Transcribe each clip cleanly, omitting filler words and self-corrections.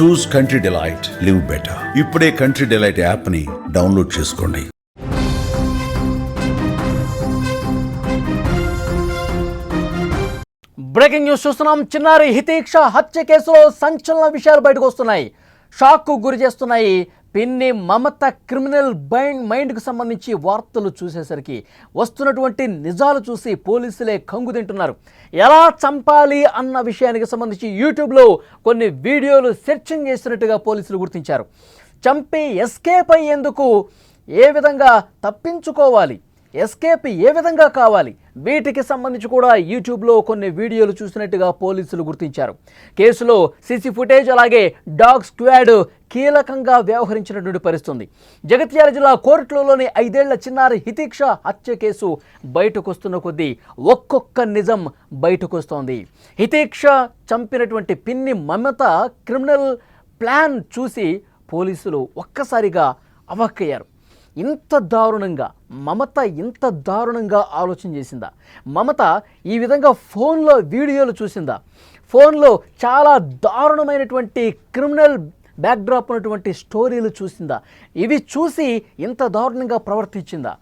చూస్ country delight, live better. ఇప్పుడే country delight app ని download చేసుకోండి. బ్రేకింగ్ న్యూస్ చూస్తున్నాం. చిన్నారి హితీక్ష హత్య కేసులో సంచలన విషయాలు బయటకు వస్తున్నాయి. షాక్కు గురి చేస్తున్నాయి. పిన్ని మమత క్రిమినల్ మైండ్కు సంబంధించి వార్తలు చూసేసరికి వస్తున్నటువంటి నిజాలు చూసి పోలీసులే కంగు తింటున్నారు. ఎలా చంపాలి అన్న విషయానికి సంబంధించి యూట్యూబ్లో కొన్ని వీడియోలు సెర్చింగ్ చేసినట్టుగా పోలీసులు గుర్తించారు. చంపి ఎస్కేప్ అయ్యేందుకు ఏ విధంగా తప్పించుకోవాలి, ఎస్కేప్ ఏ విధంగా కావాలి, వీటికి సంబంధించి కూడా యూట్యూబ్లో కొన్ని వీడియోలు చూసినట్టుగా పోలీసులు గుర్తించారు. కేసులో సీసీ ఫుటేజ్ అలాగే డాగ్ స్క్వాడ్ కీలకంగా వ్యవహరించినటువంటి పరిస్థితుంది. జగిత్యాల జిల్లా కోర్టులోని 5 ఏళ్ల చిన్నారి హితీక్ష హత్య కేసు బయటకు వస్తున్న కొద్దీ ఒక్కొక్క నిజం బయటకు వస్తోంది. హితీక్ష చంపినటువంటి పిన్ని మమత క్రిమినల్ ప్లాన్ చూసి పోలీసులు ఒక్కసారిగా అవాక్కయ్యారు. ఇంత దారుణంగా మమత ఇంత దారుణంగా ఆలోచన చేసిందా? మమత ఈ విధంగా ఫోన్లో వీడియోలు చూసిందా? ఫోన్లో చాలా దారుణమైనటువంటి క్రిమినల్ బ్యాక్డ్రాప్ ఉన్నటువంటి స్టోరీలు చూసిందా? ఇవి చూసి ఇంత దారుణంగా ప్రవర్తించిందా?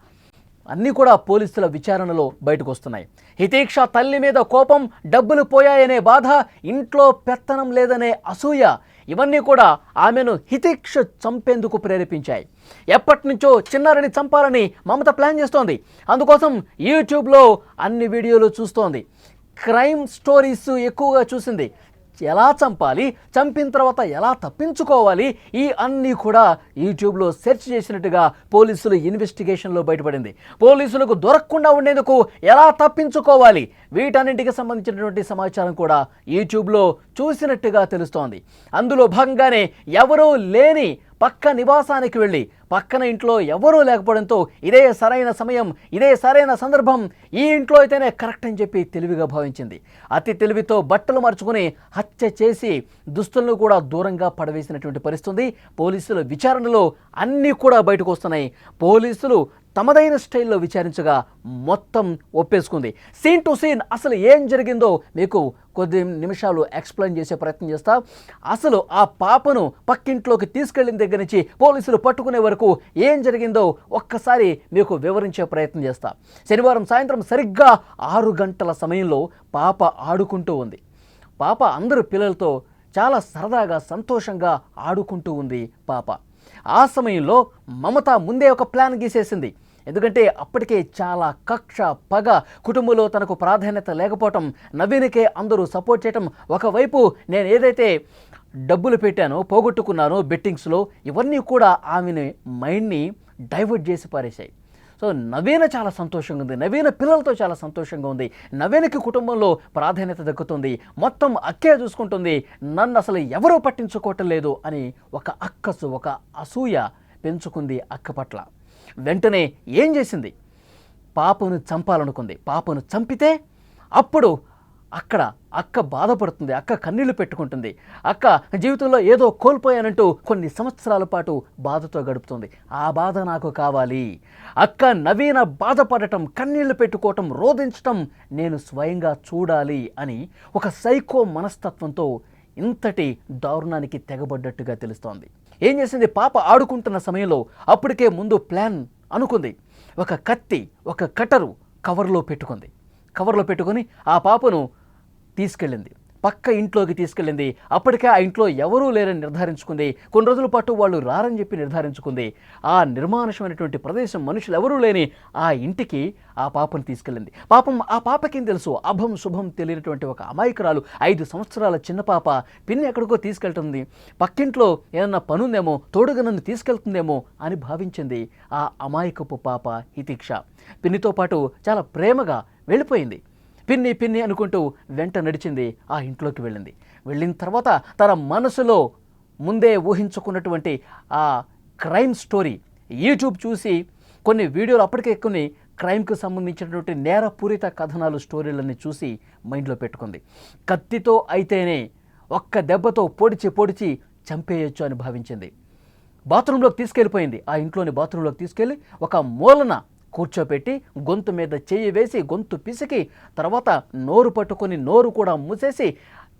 అన్నీ కూడా పోలీసుల విచారణలో బయటకు వస్తున్నాయి. హితీక్ష తల్లి మీద కోపం, డబ్బులు పోయాయనే బాధ, ఇంట్లో పెత్తనం లేదనే అసూయ, ఇవన్నీ కూడా ఆమెను హితీక్ష చంపేందుకు ప్రేరేపించాయి. ఎప్పటి నుంచో చిన్నారిని చంపాలని మమత ప్లాన్ చేస్తోంది. అందుకోసం యూట్యూబ్లో అన్ని వీడియోలు చూస్తోంది. క్రైమ్ స్టోరీస్ ఎక్కువగా చూసింది. ఎలా చంపాలి, చంపిన తర్వాత ఎలా తప్పించుకోవాలి, ఈ అన్నీ కూడా యూట్యూబ్లో సెర్చ్ చేసినట్టుగా పోలీసులు ఇన్వెస్టిగేషన్లో బయటపడింది. పోలీసులకు దొరకకుండా ఉండేందుకు ఎలా తప్పించుకోవాలి, వీటన్నింటికి సంబంధించినటువంటి సమాచారం కూడా యూట్యూబ్లో చూసినట్టుగా తెలుస్తోంది. అందులో భాగంగానే ఎవరూ లేని పక్క నివాసానికి వెళ్ళి పక్కన ఇంట్లో ఎవరూ లేకపోవడంతో ఇదే సరైన సమయం, ఇదే సరైన సందర్భం, ఈ ఇంట్లో అయితేనే కరెక్ట్ అని చెప్పి తెలివిగా భావించింది. అతి తెలివితో బట్టలు మార్చుకుని హత్య చేసి దుస్తులను కూడా దూరంగా పడవేసినటువంటి పరిస్థితి. పోలీసుల విచారణలో అన్నీ కూడా బయటకు వస్తున్నాయి. పోలీసులు తమదైన స్టైల్లో విచారించగా మొత్తం ఒప్పేసుకుంది. సీన్ టు సీన్ అసలు ఏం జరిగిందో మీకు కొద్ది నిమిషాలు ఎక్స్ప్లెయిన్ చేసే ప్రయత్నం చేస్తా. అసలు ఆ పాపను పక్కింట్లోకి తీసుకెళ్లిన దగ్గర నుంచి పోలీసులు పట్టుకునే వరకు ఏం జరిగిందో ఒక్కసారి మీకు వివరించే ప్రయత్నం చేస్తా. శనివారం సాయంత్రం సరిగ్గా 6 గంటల సమయంలో పాప ఆడుకుంటూ ఉంది. పాప అందరు పిల్లలతో చాలా సరదాగా సంతోషంగా ఆడుకుంటూ ఉంది పాప. ఆ సమయంలో మమత ముందే ఒక ప్లాన్ గీసేసింది. ఎందుకంటే అప్పటికే చాలా కక్ష, పగ, కుటుంబంలో తనకు ప్రాధాన్యత లేకపోవటం, నవీన్కే అందరూ సపోర్ట్ చేయటం, ఒకవైపు నేను ఏదైతే డబ్బులు పెట్టానో పోగొట్టుకున్నానో బెట్టింగ్స్లో, ఇవన్నీ కూడా ఆమెని మైండ్ని డైవర్ట్ చేసి పారేశాయి. సో నవీన చాలా సంతోషంగా ఉంది, నవీన పిల్లలతో చాలా సంతోషంగా ఉంది, నవీనకి కుటుంబంలో ప్రాధాన్యత దక్కుతుంది, మొత్తం అక్కే చూసుకుంటుంది, నన్ను అసలు ఎవరూ పట్టించుకోవటం లేదు అని ఒక అక్కసు, ఒక అసూయ పెంచుకుంది అక్క పట్ల. వెంటనే ఏం చేసింది? పాపను చంపాలనుకుంది. పాపను చంపితే అప్పుడు అక్క బాధపడుతుంది, అక్క కన్నీళ్లు పెట్టుకుంటుంది. అక్క జీవితంలో ఏదో కోల్పోయానంటూ కొన్ని సంవత్సరాల పాటు బాధతో గడుపుతుంది. ఆ బాధ నాకు కావాలి. అక్క నవీన బాధపడటం, కన్నీళ్లు పెట్టుకోవటం, రోధించటం నేను స్వయంగా చూడాలి అని ఒక సైకో మనస్తత్వంతో ఇంతటి దారుణానికి తెగబడ్డట్టుగా తెలుస్తోంది. ఏం చేసింది? పాప ఆడుకుంటున్న సమయంలో అప్పటికే ముందు ప్లాన్ అనుకుంది. ఒక కత్తి, ఒక కటరు కవర్లో పెట్టుకొని ఆ పాపను తీసుకెళ్ళింది, పక్క ఇంట్లోకి తీసుకెళ్ళింది. అప్పటికే ఆ ఇంట్లో ఎవరూ లేరని నిర్ధారించుకుంది. కొన్ని రోజుల పాటు వాళ్ళు రారని చెప్పి నిర్ధారించుకుంది. ఆ నిర్మానుషమైనటువంటి ప్రదేశం, మనుషులు ఎవరూ లేని ఆ ఇంటికి ఆ పాపను తీసుకెళ్ళింది. పాపం ఆ పాపకేం తెలుసు? అభం శుభం తెలియనటువంటి ఒక అమాయకురాలు, 5 సంవత్సరాల చిన్న పాప. పిన్ని ఎక్కడికో తీసుకెళ్తుంది, పక్కింట్లో ఏదన్నా పనుందేమో, తోడుగా నన్ను తీసుకెళ్తుందేమో అని భావించింది ఆ అమాయకపు పాప హితీక్ష. పిన్నితో పాటు చాలా ప్రేమగా వెళ్ళిపోయింది. పిన్ని అనుకుంటూ వెంట నడిచింది, ఆ ఇంట్లోకి వెళ్ళిన తర్వాత తన మనసులో ముందే ఊహించుకున్నటువంటి ఆ క్రైమ్ స్టోరీ యూట్యూబ్ చూసి కొన్ని వీడియోలు, అప్పటికే కొన్ని క్రైమ్కి సంబంధించినటువంటి నేరపూరిత కథనాలు, స్టోరీలన్నీ చూసి మైండ్లో పెట్టుకుంది. కత్తితో అయితేనే ఒక్క దెబ్బతో పొడిచి చంపేయచ్చు అని భావించింది. బాత్రూంలోకి తీసుకెళ్ళిపోయింది. ఆ ఇంట్లోని బాత్రూంలోకి తీసుకెళ్ళి ఒక మూలన కూర్చోపెట్టి గొంతు మీద చెయ్యి వేసి గొంతు పిసికి, తర్వాత నోరు పట్టుకొని నోరు కూడా మూసేసి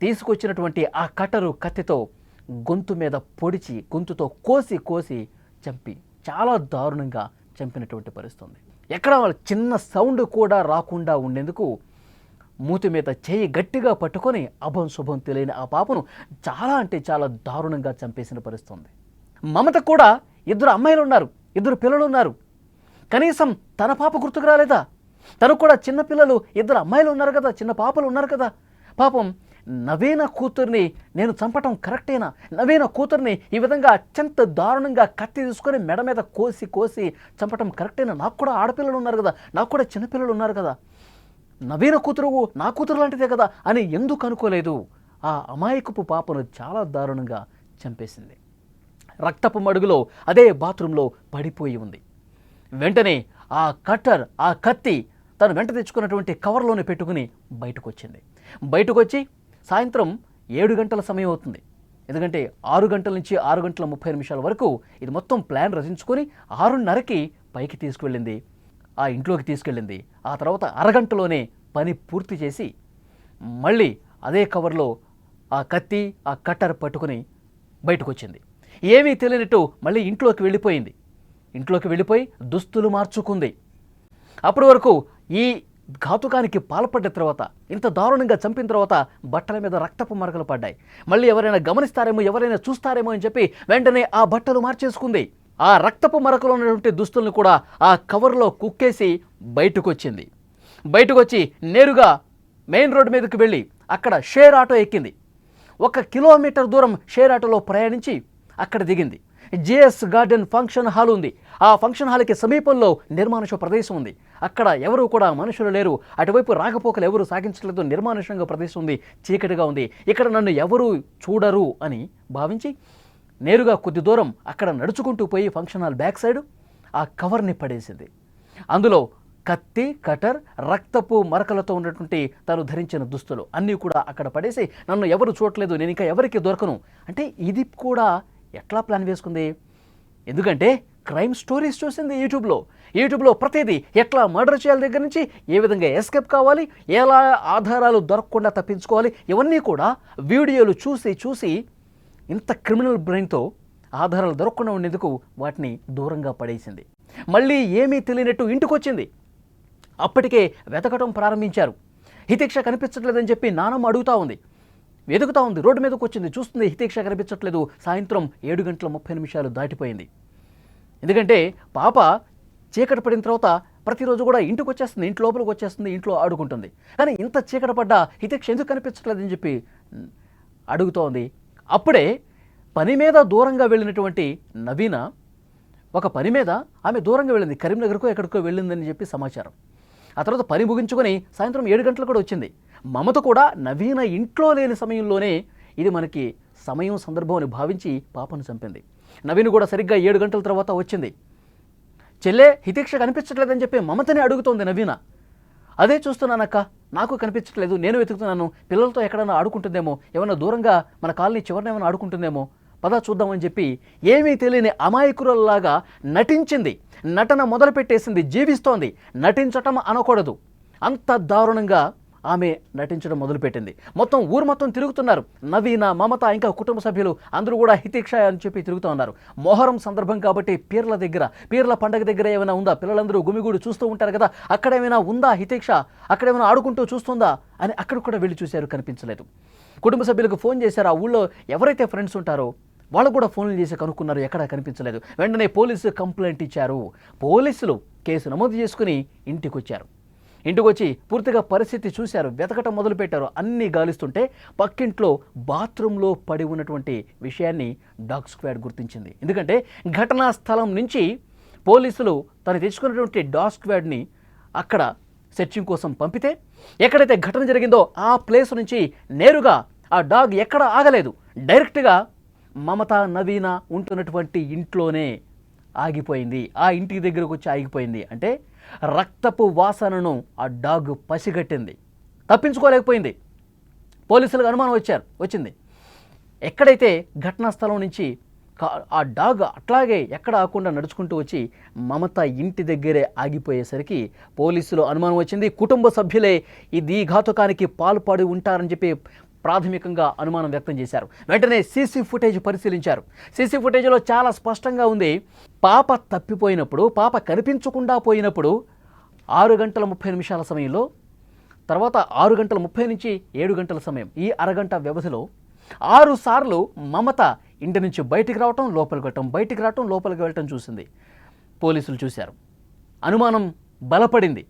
తీసుకొచ్చినటువంటి ఆ కట్టరు కత్తితో గొంతు మీద పొడిచి గొంతుతో కోసి చంపి చాలా దారుణంగా చంపినటువంటి పరిస్థితి ఉంది. ఎక్కడ చిన్న సౌండ్ కూడా రాకుండా ఉండేందుకు మూతి మీద చేయి గట్టిగా పట్టుకొని అభం శుభం తెలియని ఆ పాపను చాలా అంటే చాలా దారుణంగా చంపేసిన పరిస్థితి ఉంది. మమత కూడా 2 అమ్మాయిలు ఉన్నారు, 2 పిల్లలు ఉన్నారు. కనీసం తన పాప గుర్తుకు రాలేదా? తనకు కూడా చిన్న పిల్లలు 2 అమ్మాయిలు ఉన్నారు కదా, చిన్న పాపలు ఉన్నారు కదా. పాపం నవీన కూతుర్ని నేను చంపటం కరెక్టేనా? నవీన కూతుర్ని ఈ విధంగా అత్యంత దారుణంగా కత్తి తీసుకొని మెడ మీద కోసి చంపటం కరెక్టేనా? నాకు కూడా ఆడపిల్లలు ఉన్నారు కదా, నాకు కూడా చిన్నపిల్లలు ఉన్నారు కదా, నవీన కూతురు నా కూతురు లాంటిదే కదా అని ఎందుకు అనుకోలేదు? ఆ అమాయకపు పాపను చాలా దారుణంగా చంపేసింది. రక్తపు మడుగులో అదే బాత్రూంలో పడిపోయి ఉంది. వెంటనే ఆ కట్టర్, ఆ కత్తి తను వెంట తెచ్చుకున్నటువంటి కవర్లోనే పెట్టుకుని బయటకు వచ్చింది. బయటకు వచ్చి సాయంత్రం 7 గంటల సమయం అవుతుంది. ఎందుకంటే 6 గంటల నుంచి 6 గంటల 30 నిమిషాల వరకు ఇది మొత్తం ప్లాన్ రచించుకొని 6:30కి పైకి తీసుకువెళ్ళింది, ఆ ఇంట్లోకి తీసుకెళ్ళింది. ఆ తర్వాత అరగంటలోనే పని పూర్తి చేసి మళ్ళీ అదే కవర్లో ఆ కత్తి, ఆ కట్టర్ పట్టుకుని బయటకు వచ్చింది. ఏమీ తెలియనట్టు మళ్ళీ ఇంట్లోకి వెళ్ళిపోయింది. ఇంట్లోకి వెళ్ళిపోయి దుస్తులు మార్చుకుంది. అప్పటి వరకు ఈ ఘాతుకానికి పాల్పడ్డ తర్వాత, ఇంత దారుణంగా చంపిన తర్వాత బట్టల మీద రక్తపు మరకలు పడ్డాయి. మళ్ళీ ఎవరైనా గమనిస్తారేమో, ఎవరైనా చూస్తారేమో అని చెప్పి వెంటనే ఆ బట్టలు మార్చేసుకుంది. ఆ రక్తపు మరకలో ఉన్నటువంటి దుస్తులను కూడా ఆ కవర్లో కుక్కేసి బయటకు వచ్చింది. బయటకు వచ్చి నేరుగా మెయిన్ రోడ్డు మీదకి వెళ్ళి అక్కడ షేర్ ఆటో ఎక్కింది. 1 కిలోమీటర్ దూరం షేర్ ఆటోలో ప్రయాణించి అక్కడ దిగింది. జేఎస్ గార్డెన్ ఫంక్షన్ హాల్ ఉంది. ఆ ఫంక్షన్ హాల్కి సమీపంలో నిర్మానుష్య ప్రదేశం ఉంది. అక్కడ ఎవరు కూడా మనుషులు లేరు. అటువైపు రాకపోకలు ఎవరు సాగించలేదు. నిర్మానుష్యంగా ప్రదేశం ఉంది, చీకటిగా ఉంది. ఇక్కడ నన్ను ఎవరు చూడరు అని భావించి నేరుగా కొద్ది దూరం అక్కడ నడుచుకుంటూ పోయి ఫంక్షన్ హాల్ బ్యాక్ సైడ్ ఆ కవర్ని పడేసింది. అందులో కత్తి, కటర్, రక్తపు మరకలతో ఉన్నటువంటి తను ధరించిన దుస్తులు అన్నీ కూడా అక్కడ పడేసి నన్ను ఎవరు చూడలేదు, నేను ఇంకా ఎవరికి దొరకను అంటే ఇది కూడా ఎట్లా ప్లాన్ వేసుకుంది? ఎందుకంటే క్రైమ్ స్టోరీస్ చూసింది యూట్యూబ్లో ప్రతిదీ ఎట్లా మర్డర్ చేయాలి దగ్గర నుంచి ఏ విధంగా ఎస్కేప్ కావాలి, ఎలా ఆధారాలు దొరకకుండా తప్పించుకోవాలి, ఇవన్నీ కూడా వీడియోలు చూసి ఇంత క్రిమినల్ బ్రెయిన్తో ఆధారాలు దొరకకుండా ఉండేందుకు వాటిని దూరంగా పడేసింది. మళ్ళీ ఏమీ తెలియనట్టు ఇంటికి వచ్చింది. అప్పటికే వెతకటం ప్రారంభించారు. హితేక్ష కనిపించట్లేదని చెప్పి నానమ్మ అడుగుతూ ఉంది, వెతుకుతూ ఉంది. రోడ్డు మీదకి వచ్చింది, చూస్తుంది హితేక్ష కనిపించట్లేదు. సాయంత్రం 7 గంటల 30 నిమిషాలు దాటిపోయింది. ఎందుకంటే పాప చీకటి పడిన తర్వాత ప్రతిరోజు కూడా ఇంటికి వచ్చేస్తుంది, ఇంటి లోపలికి వచ్చేస్తుంది, ఇంట్లో ఆడుకుంటుంది. కానీ ఇంత చీకటి పడ్డా హితేక్ష ఎందుకు కనిపించట్లేదని చెప్పి అడుగుతోంది. అప్పుడే పని మీద దూరంగా వెళ్ళినటువంటి నవీన ఒక పని మీద ఆమె దూరంగా వెళ్ళింది, కరీంనగర్కో ఎక్కడికో వెళ్ళిందని చెప్పి సమాచారం. ఆ తర్వాత పని ముగించుకొని సాయంత్రం 7 గంటలకు కూడా వచ్చింది. మమత కూడా నవీన ఇంట్లో లేని సమయంలోనే ఇది మనకి సమయం సందర్భం అని భావించి పాపను చంపింది. నవీన్ కూడా సరిగ్గా 7 గంటల తర్వాత వచ్చింది. చెల్లె హితేక్ష కనిపించట్లేదని చెప్పి మమతని అడుగుతోంది నవీన. అదే చూస్తున్నానక్క, నాకు కనిపించట్లేదు, నేను వెతుకుతున్నాను, పిల్లలతో ఎక్కడైనా ఆడుకుంటుందేమో, ఏమైనా దూరంగా మన కాలనీ చివరిన ఏమైనా ఆడుకుంటుందేమో, పద చూద్దామని చెప్పి ఏమీ తెలియని అమాయకురాల్లాగా నటించింది. నటన మొదలుపెట్టేసింది, జీవిస్తోంది. నటించటం అనకూడదు, అంత దారుణంగా ఆమె నటించడం మొదలుపెట్టింది. మొత్తం ఊరు మొత్తం తిరుగుతున్నారు. నవీన, మమత, ఇంకా కుటుంబ సభ్యులు అందరూ కూడా హితేక్ష అని చెప్పి తిరుగుతూ ఉన్నారు. మొహరం సందర్భం కాబట్టి పీర్ల పండగ దగ్గర ఏమైనా ఉందా, పిల్లలందరూ గుమిగూడు చూస్తూ ఉంటారు కదా, అక్కడేమైనా ఉందా హితేక్ష, అక్కడేమైనా ఆడుకుంటూ చూస్తుందా అని అక్కడ కూడా వెళ్ళి చూశారు, కనిపించలేదు. కుటుంబ సభ్యులకు ఫోన్ చేశారు. ఆ ఊళ్ళో ఎవరైతే ఫ్రెండ్స్ ఉంటారో వాళ్ళు కూడా ఫోన్లు చేసి కనుక్కున్నారు, ఎక్కడా కనిపించలేదు. వెంటనే పోలీసు కంప్లైంట్ ఇచ్చారు. పోలీసులు కేసు నమోదు చేసుకుని ఇంటికి వచ్చారు. ఇంటికి వచ్చి పూర్తిగా పరిస్థితి చూశారు, వెతకటం మొదలుపెట్టారు. అన్నీ గాలిస్తుంటే పక్కింట్లో బాత్రూంలో పడి ఉన్నటువంటి విషయాన్ని డాగ్ స్క్వాడ్ గుర్తించింది. ఎందుకంటే ఘటనా స్థలం నుంచి పోలీసులు తను తెచ్చుకున్నటువంటి డాగ్ స్క్వాడ్ని అక్కడ సెర్చింగ్ కోసం పంపితే ఎక్కడైతే ఘటన జరిగిందో ఆ ప్లేస్ నుంచి నేరుగా ఆ డాగ్ ఎక్కడ ఆగలేదు, డైరెక్ట్గా మమత, నవీన ఉంటున్నటువంటి ఇంట్లోనే ఆగిపోయింది. ఆ ఇంటి దగ్గరకు వచ్చి ఆగిపోయింది. అంటే రక్తపు వాసనను ఆ డాగ్ పసిగట్టింది, తప్పించుకోలేకపోయింది. పోలీసులకు అనుమానం వచ్చింది. ఎక్కడైతే ఘటనా స్థలం నుంచి ఆ డాగ్ అట్లాగే ఎక్కడ ఆకుండా నడుచుకుంటూ వచ్చి మమత ఇంటి దగ్గరే ఆగిపోయేసరికి పోలీసులు అనుమానం వచ్చింది. కుటుంబ సభ్యులే ఈ ఘాతుకానికి పాల్పడి ఉంటారని చెప్పి ప్రాథమికంగా అనుమానం వ్యక్తం చేశారు. వెంటనే సీసీ ఫుటేజ్ పరిశీలించారు. సీసీ ఫుటేజ్లో చాలా స్పష్టంగా ఉంది, పాప తప్పిపోయినప్పుడు, పాప కనిపించకుండా పోయినప్పుడు 6 గంటల 30 నిమిషాల సమయంలో, తర్వాత 6 గంటల 30 నుంచి 7 గంటల సమయం, ఈ అరగంట వ్యవధిలో 6 సార్లు మమత ఇంటి నుంచి బయటికి రావటం, లోపలికి వెళ్ళటం, బయటికి రావటం, లోపలికి వెళ్ళటం చూసింది. పోలీసులు చూశారు. అనుమానం బలపడింది.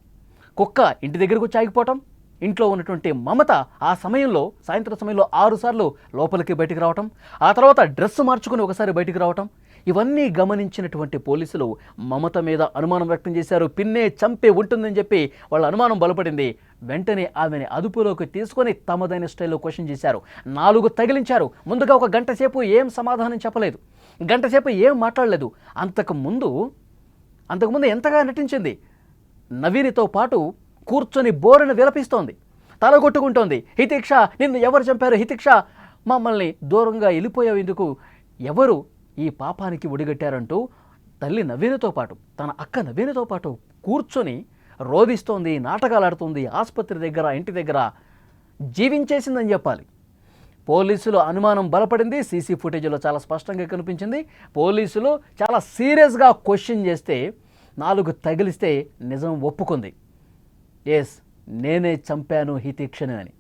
కుక్క ఇంటి దగ్గరకు వచ్చి ఆగిపోవటం, ఇంట్లో ఉన్నటువంటి మమత ఆ సమయంలో, సాయంత్రం సమయంలో 6 సార్లు లోపలికి బయటికి రావటం, ఆ తర్వాత డ్రెస్ మార్చుకుని ఒకసారి బయటికి రావటం, ఇవన్నీ గమనించినటువంటి పోలీసులు మమత మీద అనుమానం వ్యక్తం చేశారు. పిన్నే చంపే ఉంటుందని చెప్పి వాళ్ళ అనుమానం బలపడింది. వెంటనే ఆమెని అదుపులోకి తీసుకొని తమదైన స్టైల్లో క్వశ్చన్ చేశారు. 4 తగిలించారు. ముందుగా ఒక గంట సేపు ఏం సమాధానం చెప్పలేదు, గంట సేపు ఏం మాట్లాడలేదు. అంతకుముందు ఎంతగా నటించింది. నవీనితో పాటు కూర్చొని బోరున విలపిస్తోంది, తలగొట్టుకుంటోంది. హితిక్ష, నిన్ను ఎవరు చంపారు? హితిక్ష, మమ్మల్ని దూరంగా వెళ్ళిపోయావు ఎందుకు? ఎవరు ఈ పాపానికి ఒడిగట్టారంటూ తల్లి నవీనతో పాటు, తన అక్క నవీనతో పాటు కూర్చొని రోధిస్తోంది, నాటకాలు ఆడుతుంది. ఆసుపత్రి దగ్గర, ఇంటి దగ్గర జీవించేసిందని చెప్పాలి. పోలీసులు అనుమానం బలపడింది. సీసీ ఫుటేజ్లో చాలా స్పష్టంగా కనిపించింది. పోలీసులు చాలా సీరియస్గా క్వశ్చన్ చేస్తే 4 తగిలిస్తే నిజం ఒప్పుకుంది. ఎస్, నేనే చంపాను హితిక్షను అని.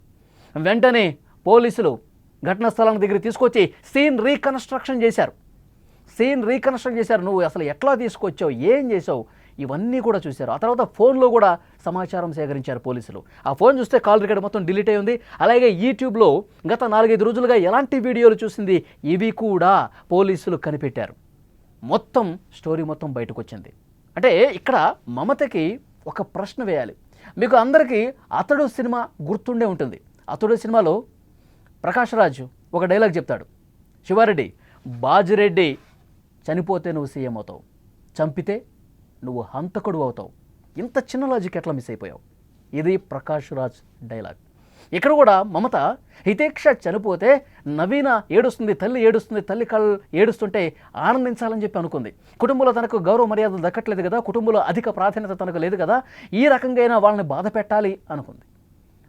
వెంటనే పోలీసులు ఘటనా స్థలానికి దగ్గర తీసుకొచ్చి సీన్ రీకన్స్ట్రక్షన్ చేశారు. నువ్వు అసలు ఎట్లా తీసుకొచ్చావు, ఏం చేసావు, ఇవన్నీ కూడా చూశారు. ఆ తర్వాత ఫోన్లో కూడా సమాచారం సేకరించారు పోలీసులు. ఆ ఫోన్ చూస్తే కాల్ రికార్డ్ మొత్తం డిలీట్ అయి ఉంది. అలాగే యూట్యూబ్లో గత 4-5 రోజులుగా ఎలాంటి వీడియోలు చూసింది, ఇవి కూడా పోలీసులు కనిపెట్టారు. మొత్తం స్టోరీ మొత్తం బయటకు వచ్చింది. అంటే ఇక్కడ మమతకి ఒక ప్రశ్న వేయాలి. మీకు అందరికీ అతడు సినిమా గుర్తుండే ఉంటుంది. అతడు సినిమాలో ప్రకాష్ రాజ్ ఒక డైలాగ్ చెప్తాడు, శివారెడ్డి, బాజిరెడ్డి చనిపోతే నువ్వు సీఎం అవుతావు, చంపితే నువ్వు హంతకుడు అవుతావు. ఇంత చిన్న లాజిక్ ఎట్లా మిస్ అయిపోయావు? ఇది ప్రకాష్ రాజ్ డైలాగ్. ఇక్కడ కూడా మమత హితేక్ష చనిపోతే నవీన ఏడుస్తుంది, తల్లి ఏడుస్తుంది, తల్లి కళ్ళు ఏడుస్తుంటే ఆనందించాలని చెప్పి అనుకుంది. కుటుంబంలో తనకు గౌరవ మర్యాదలు దక్కట్లేదు కదా, కుటుంబంలో అధిక ప్రాధాన్యత తనకు లేదు కదా, ఈ రకంగా అయినా వాళ్ళని బాధ పెట్టాలి అనుకుంది.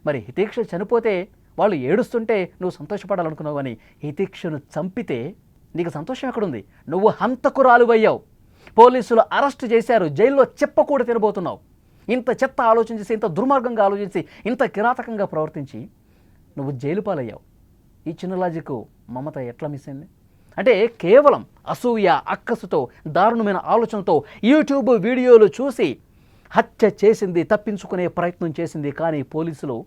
మరి హితేక్ష చనిపోతే వాళ్ళు ఏడుస్తుంటే నువ్వు సంతోషపడాలనుకున్నావు, కానీ హితేక్షను చంపితే నీకు సంతోషం ఎక్కడుంది? నువ్వు హంతకురాలువయ్యావు. పోలీసులు అరెస్ట్ చేశారు, జైల్లో చెప్పకూడ తినబోతున్నావు. ఇంత చెత్త ఆలోచన చేసి, ఇంత దుర్మార్గంగా ఆలోచించి, ఇంత కిరాతకంగా ప్రవర్తించి నువ్వు జైలు పాలయ్యావు. ఈ చిన్న లాజిక్ మమత ఎట్లా మిస్ అయింది? అంటే కేవలం అసూయ, అక్కసుతో, దారుణమైన ఆలోచనతో యూట్యూబ్ వీడియోలు చూసి హత్య చేసింది, తప్పించుకునే ప్రయత్నం చేసింది. కానీ పోలీసులు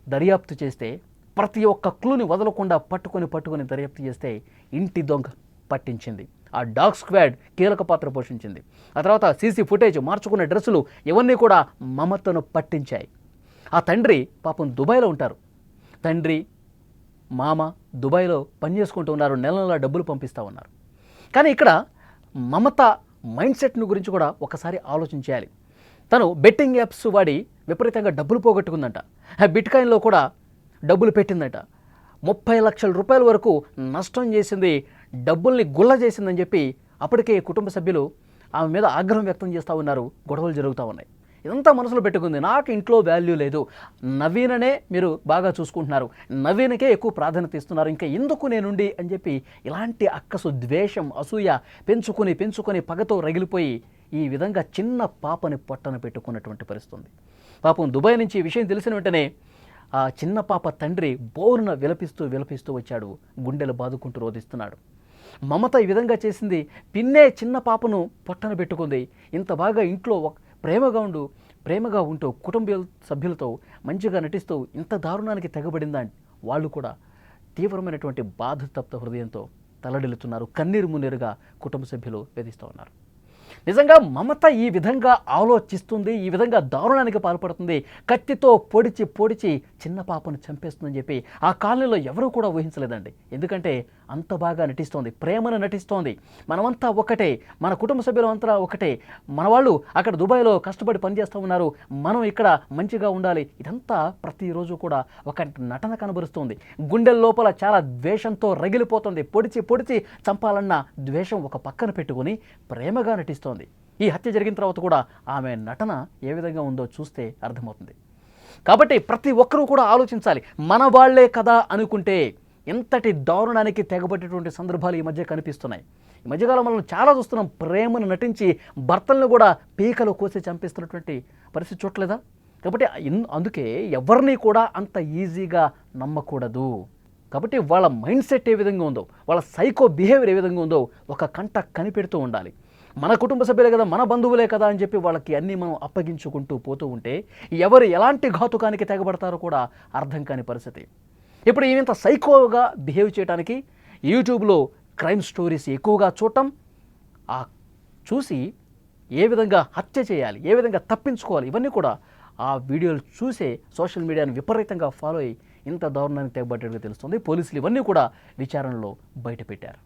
దర్యాప్తు చేస్తే ప్రతి ఒక్క క్లూని వదలకుండా పట్టుకొని దర్యాప్తు చేస్తే ఇంటి దొంగ పట్టించింది. ఆ డాగ్ స్క్వాడ్ కీలక పాత్ర పోషించింది. ఆ తర్వాత సీసీ ఫుటేజ్, మార్చుకున్న డ్రెస్సులు, ఇవన్నీ కూడా మమతను పట్టించాయి. ఆ తండ్రి పాపం దుబాయ్లో ఉంటారు. తండ్రి, మామ దుబాయ్లో పనిచేసుకుంటూ ఉన్నారు, నెల డబ్బులు పంపిస్తూ ఉన్నారు. కానీ ఇక్కడ మమత మైండ్ సెట్ను గురించి కూడా ఒకసారి ఆలోచించాలి. తను బెట్టింగ్ యాప్స్ వాడి విపరీతంగా డబ్బులు పోగొట్టుకుందంట. బిట్కాయిన్లో కూడా డబ్బులు పెట్టిందట. 30 లక్షల రూపాయల వరకు నష్టం చేసింది, డబ్బుల్ని గుల్ల చేసిందని చెప్పి అప్పటికే కుటుంబ సభ్యులు ఆమె మీద ఆగ్రహం వ్యక్తం చేస్తూ ఉన్నారు. గొడవలు జరుగుతూ ఉన్నాయి. ఇదంతా మనసులో పెట్టుకుంది. నాకు ఇంట్లో వాల్యూ లేదు, నవీననే మీరు బాగా చూసుకుంటున్నారు, నవీనకే ఎక్కువ ప్రాధాన్యత ఇస్తున్నారు, ఇంకా ఎందుకు నేనుండి అని చెప్పి ఇలాంటి అక్కసు, ద్వేషం, అసూయ పెంచుకొని పగతో రగిలిపోయి ఈ విధంగా చిన్న పాపని పొట్టన పెట్టుకున్నటువంటి పరిస్థితి. పాపం దుబాయ్ నుంచి ఈ విషయం తెలిసిన వెంటనే ఆ చిన్న పాప తండ్రి బోరున విలపిస్తూ వచ్చాడు, గుండెలు బాదుకుంటూ రోధిస్తున్నాడు. మమత ఈ విధంగా చేసింది, పిన్నే చిన్న పాపను పొట్టన పెట్టుకుంది, ఇంత బాగా ఇంట్లో ప్రేమగా ఉంటూ కుటుంబ సభ్యులతో మంచిగా నటిస్తూ ఇంత దారుణానికి తెగబడిందా? వాళ్ళు కూడా తీవ్రమైనటువంటి బాధతప్త హృదయంతో తలడిల్లుతున్నారు. కన్నీరు మున్నీరుగా కుటుంబ సభ్యులు వేధిస్తూ ఉన్నారు. నిజంగా మమత ఈ విధంగా ఆలోచిస్తుంది, ఈ విధంగా దారుణానికి పాల్పడుతుంది, కత్తితో పొడిచి చిన్న పాపను చంపేస్తుందని చెప్పి ఆ కాలనీలో ఎవరూ కూడా ఊహించలేదండి. ఎందుకంటే అంత బాగా నటిస్తోంది, ప్రేమను నటిస్తోంది. మనమంతా ఒకటే, మన కుటుంబ సభ్యులంతా ఒకటే, మన వాళ్ళు అక్కడ దుబాయ్లో కష్టపడి పనిచేస్తూ ఉన్నారు, మనం ఇక్కడ మంచిగా ఉండాలి. ఇదంతా ప్రతిరోజు కూడా ఒక నటన కనబరుస్తుంది. గుండెల లోపల చాలా ద్వేషంతో రగిలిపోతుంది. పొడిచి చంపాలన్న ద్వేషం ఒక పక్కన పెట్టుకొని ప్రేమగా నటిస్తోంది. ఈ హత్య జరిగిన తర్వాత కూడా ఆమె నటన ఏ విధంగా ఉందో చూస్తే అర్థమవుతుంది. కాబట్టి ప్రతి ఒక్కరూ కూడా ఆలోచించాలి. మన వాళ్లే కదా అనుకుంటే ఎంతటి దారుణానికి తెగబట్టేటువంటి సందర్భాలు ఈ మధ్య కనిపిస్తున్నాయి. ఈ మధ్యకాలం మనం చాలా చూస్తున్నాం. ప్రేమను నటించి భర్తలను కూడా పీకలు కోసి చంపిస్తున్నటువంటి పరిస్థితి చూడలేదా? కాబట్టి అందుకే ఎవరిని కూడా అంత ఈజీగా నమ్మకూడదు. కాబట్టి వాళ్ళ మైండ్ సెట్ ఏ విధంగా ఉందో, వాళ్ళ సైకో బిహేవియర్ ఏ విధంగా ఉందో ఒక కంట కనిపెడుతూ ఉండాలి. మన కుటుంబ సభ్యులే కదా, మన బంధువులే కదా అని చెప్పి వాళ్ళకి అన్నీ మనం అప్పగించుకుంటూ పోతూ ఉంటే ఎవరు ఎలాంటి ఘాతుకానికి తెగబడతారో కూడా అర్థం కాని పరిస్థితి. ఇప్పుడు ఈయంత సైకోగా బిహేవ్ చేయడానికి యూట్యూబ్లో క్రైమ్ స్టోరీస్ ఎక్కువగా చూడటం, చూసి ఏ విధంగా హత్య చేయాలి, ఏ విధంగా తప్పించుకోవాలి, ఇవన్నీ కూడా ఆ వీడియోలు చూసే సోషల్ మీడియాని విపరీతంగా ఫాలో అయ్యి ఇంత దారుణానికి తెగబట్టేట్టుగా తెలుస్తుంది. పోలీసులు ఇవన్నీ కూడా విచారణలో బయటపెట్టారు.